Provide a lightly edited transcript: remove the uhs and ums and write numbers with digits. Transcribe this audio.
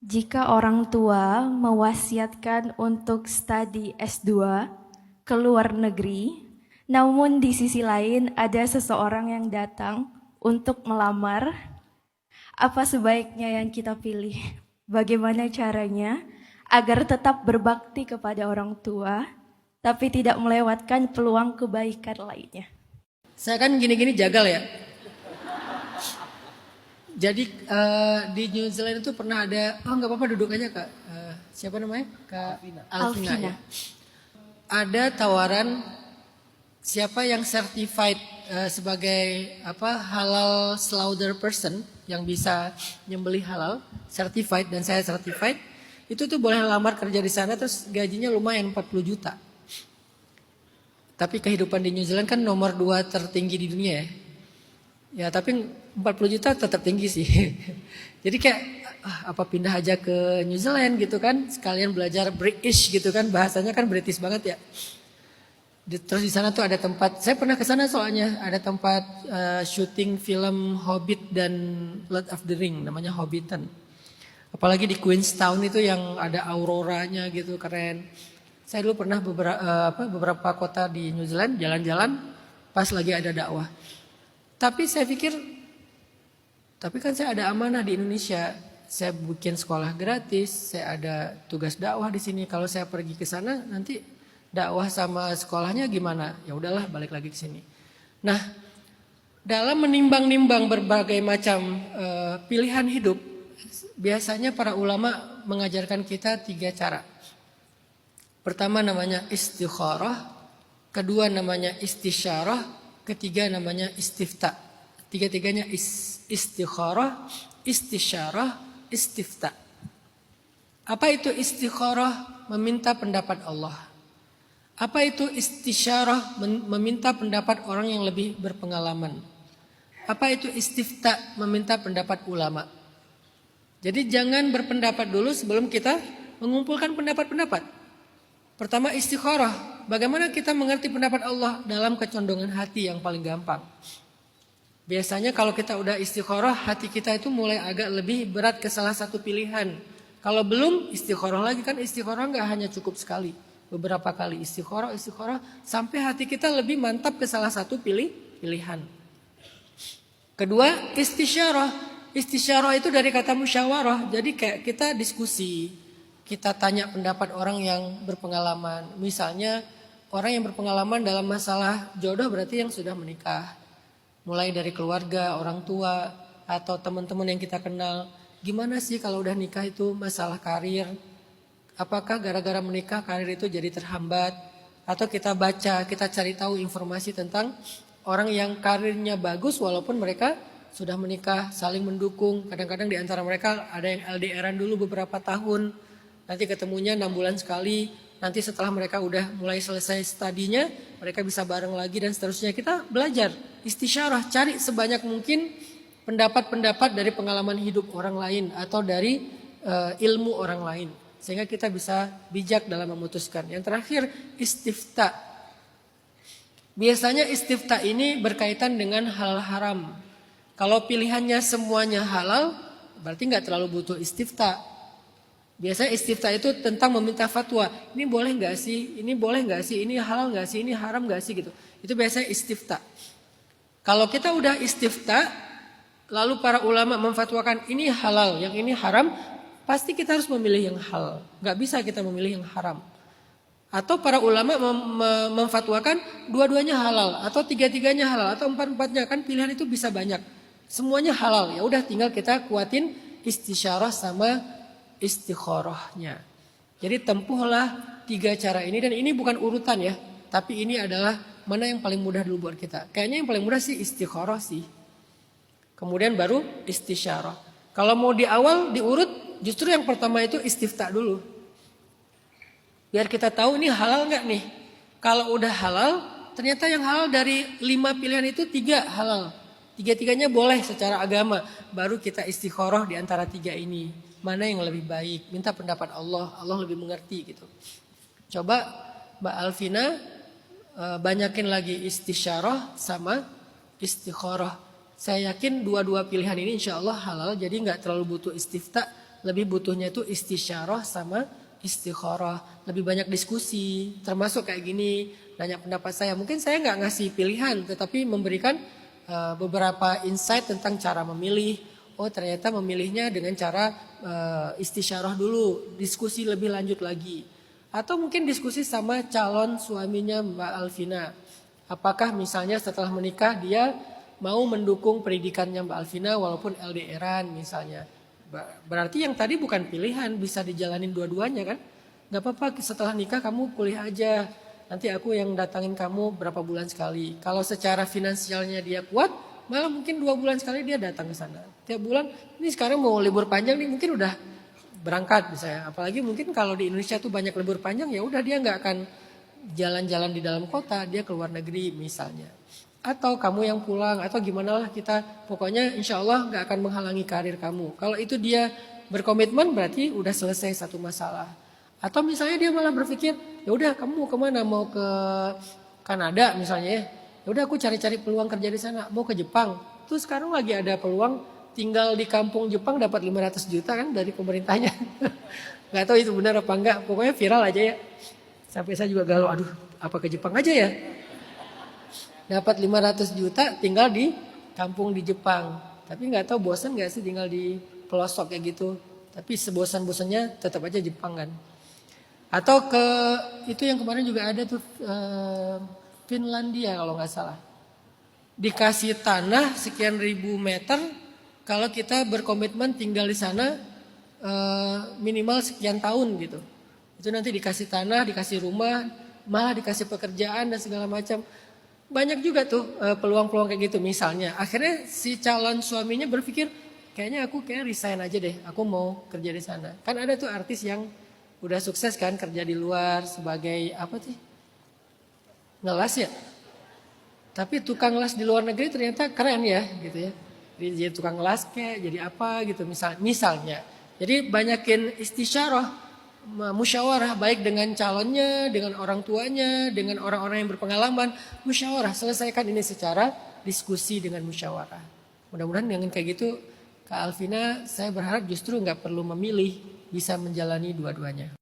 Jika orang tua mewasiatkan untuk studi S2 ke luar negeri, namun di sisi lain ada seseorang yang datang untuk melamar, apa sebaiknya yang kita pilih? Bagaimana caranya agar tetap berbakti kepada orang tua, tapi tidak melewatkan peluang kebaikan lainnya? Saya kan gini-gini jagal ya. Jadi di New Zealand itu pernah ada, oh nggak apa-apa duduk aja Kak. Siapa namanya? Kak Alvina. Alvina. Ya. Ada tawaran siapa yang certified sebagai halal slaughter person yang bisa nyembelih halal, certified dan saya certified, itu tuh boleh lamar kerja di sana terus gajinya lumayan 40 juta. Tapi kehidupan di New Zealand kan nomor 2 tertinggi di dunia ya. Ya tapi 40 juta tetap tinggi sih. Jadi kayak apa pindah aja ke New Zealand gitu kan. Sekalian belajar British gitu kan. Bahasanya kan British banget ya. Terus di sana tuh ada tempat. Saya pernah ke sana soalnya. Ada tempat syuting film Hobbit dan Lord of the Ring. Namanya Hobbiton. Apalagi di Queenstown itu yang ada auroranya gitu keren. Saya dulu pernah beberapa kota di New Zealand jalan-jalan pas lagi ada dakwah. Tapi saya pikir, tapi kan saya ada amanah di Indonesia. Saya bikin sekolah gratis, saya ada tugas dakwah di sini. Kalau saya pergi ke sana, nanti dakwah sama sekolahnya gimana? Ya udahlah, balik lagi ke sini. Nah, dalam menimbang-nimbang berbagai macam pilihan hidup, biasanya para ulama mengajarkan kita 3 cara. Pertama namanya istikharah, kedua namanya istisyarah, ketiga namanya istifta. Tiga-tiganya istikharah, istisyarah, istifta. Apa itu istikharah? Meminta pendapat Allah. Apa itu istisyarah? Meminta pendapat orang yang lebih berpengalaman. Apa itu istifta? Meminta pendapat ulama. Jadi jangan berpendapat dulu sebelum kita mengumpulkan pendapat-pendapat. Pertama istikharah. Bagaimana kita mengerti pendapat Allah dalam kecondongan hati yang paling gampang. Biasanya kalau kita udah istikharah, hati kita itu mulai agak lebih berat ke salah satu pilihan. Kalau belum istikharah lagi kan istikharah nggak hanya cukup sekali. Beberapa kali istikharah sampai hati kita lebih mantap ke salah satu pilihan. Kedua istisyarah. Istisyarah itu dari kata musyawarah. Jadi kayak kita diskusi. Kita tanya pendapat orang yang berpengalaman. Misalnya orang yang berpengalaman dalam masalah jodoh berarti yang sudah menikah. Mulai dari keluarga, orang tua, atau teman-teman yang kita kenal. Gimana sih kalau udah nikah itu masalah karir? Apakah gara-gara menikah karir itu jadi terhambat? Atau kita baca, kita cari tahu informasi tentang orang yang karirnya bagus walaupun mereka sudah menikah, saling mendukung. Kadang-kadang di antara mereka ada yang LDR-an dulu beberapa tahun. Nanti ketemunya 6 bulan sekali. Nanti setelah mereka udah mulai selesai studinya, mereka bisa bareng lagi dan seterusnya. Kita belajar istisyarah, cari sebanyak mungkin pendapat-pendapat dari pengalaman hidup orang lain atau dari ilmu orang lain. Sehingga kita bisa bijak dalam memutuskan. Yang terakhir istifta. Biasanya istifta ini berkaitan dengan hal haram. Kalau pilihannya semuanya halal, berarti nggak terlalu butuh istifta. Biasanya istifta itu tentang meminta fatwa. Ini boleh nggak sih? Ini boleh nggak sih? Ini halal nggak sih? Ini haram nggak sih? Gitu. Itu biasanya istifta. Kalau kita udah istifta, lalu para ulama memfatwakan ini halal, yang ini haram, pasti kita harus memilih yang halal. Nggak bisa kita memilih yang haram. Atau para ulama memfatwakan dua-duanya halal, atau tiga-tiganya halal, atau empat-empatnya, kan pilihan itu bisa banyak. Semuanya halal. Ya udah tinggal kita kuatin istisyarah sama istikharahnya. Jadi tempuhlah 3 cara ini dan ini bukan urutan ya, tapi ini adalah mana yang paling mudah dulu buat kita. Kayaknya yang paling mudah sih istikharah sih. Kemudian baru istisyarah. Kalau mau di awal diurut, justru yang pertama itu istifta dulu. Biar kita tahu ini halal nggak nih. Kalau udah halal, ternyata yang halal dari 5 pilihan itu 3 halal. 3-tiganya boleh secara agama. Baru kita istikharah di antara 3 ini. Mana yang lebih baik, minta pendapat Allah, Allah lebih mengerti gitu. Coba Mbak Alvina banyakin lagi istisyarah sama istikharah. Saya yakin dua-dua pilihan ini insya Allah halal, jadi nggak terlalu butuh istifta. lebih butuhnya itu istisyarah sama istikharah. Lebih banyak diskusi, termasuk kayak gini, nanya pendapat saya. Mungkin saya nggak ngasih pilihan, tetapi memberikan beberapa insight tentang cara memilih. Oh ternyata memilihnya dengan cara istisyarah dulu, diskusi lebih lanjut lagi. Atau mungkin diskusi sama calon suaminya Mbak Alvina. Apakah misalnya setelah menikah dia mau mendukung pendidikannya Mbak Alvina walaupun LDRan misalnya. Berarti yang tadi bukan pilihan, bisa dijalanin dua-duanya kan. Gak apa-apa setelah nikah kamu kuliah aja. Nanti aku yang datangin kamu berapa bulan sekali. Kalau secara finansialnya dia kuat, malah mungkin 2 bulan sekali dia datang ke sana. Tiap bulan, ini sekarang mau libur panjang nih mungkin udah berangkat misalnya. Apalagi mungkin kalau di Indonesia tuh banyak libur panjang, ya udah dia nggak akan jalan-jalan di dalam kota, dia keluar negeri misalnya. Atau kamu yang pulang, atau gimana lah kita, pokoknya insya Allah nggak akan menghalangi karir kamu. Kalau itu dia berkomitmen berarti udah selesai satu masalah. Atau misalnya dia malah berpikir, ya udah kamu mau kemana, mau ke Kanada misalnya ya. Ya udah aku cari-cari peluang kerja di sana, mau ke Jepang. Terus sekarang lagi ada peluang tinggal di kampung Jepang dapat 500 juta kan dari pemerintahnya. Gak tahu itu benar apa enggak, pokoknya viral aja ya. Sampai saya juga galau, aduh apa ke Jepang aja ya. Dapat 500 juta tinggal di kampung di Jepang. Tapi gak tahu bosan gak sih tinggal di pelosok kayak gitu. Tapi sebosan-bosannya tetap aja Jepang kan. Atau ke itu yang kemarin juga ada tuh Finlandia kalau nggak salah. Dikasih tanah sekian ribu meter, kalau kita berkomitmen tinggal di sana minimal sekian tahun gitu. Itu nanti dikasih tanah, dikasih rumah, malah dikasih pekerjaan dan segala macam. Banyak juga tuh peluang-peluang kayak gitu misalnya. Akhirnya si calon suaminya berpikir, kayaknya aku kayak resign aja deh, aku mau kerja di sana. Kan ada tuh artis yang udah sukses kan kerja di luar sebagai apa sih? Ngelas ya. Tapi tukang las di luar negeri ternyata keren ya gitu ya. Jadi tukang las kayak jadi apa gitu misalnya. Jadi banyakin istisyarah, musyawarah baik dengan calonnya, dengan orang tuanya, dengan orang-orang yang berpengalaman. Musyawarah, selesaikan ini secara diskusi dengan musyawarah. Mudah-mudahan dengan kayak gitu Kak Alvina, saya berharap justru nggak perlu memilih, bisa menjalani dua-duanya.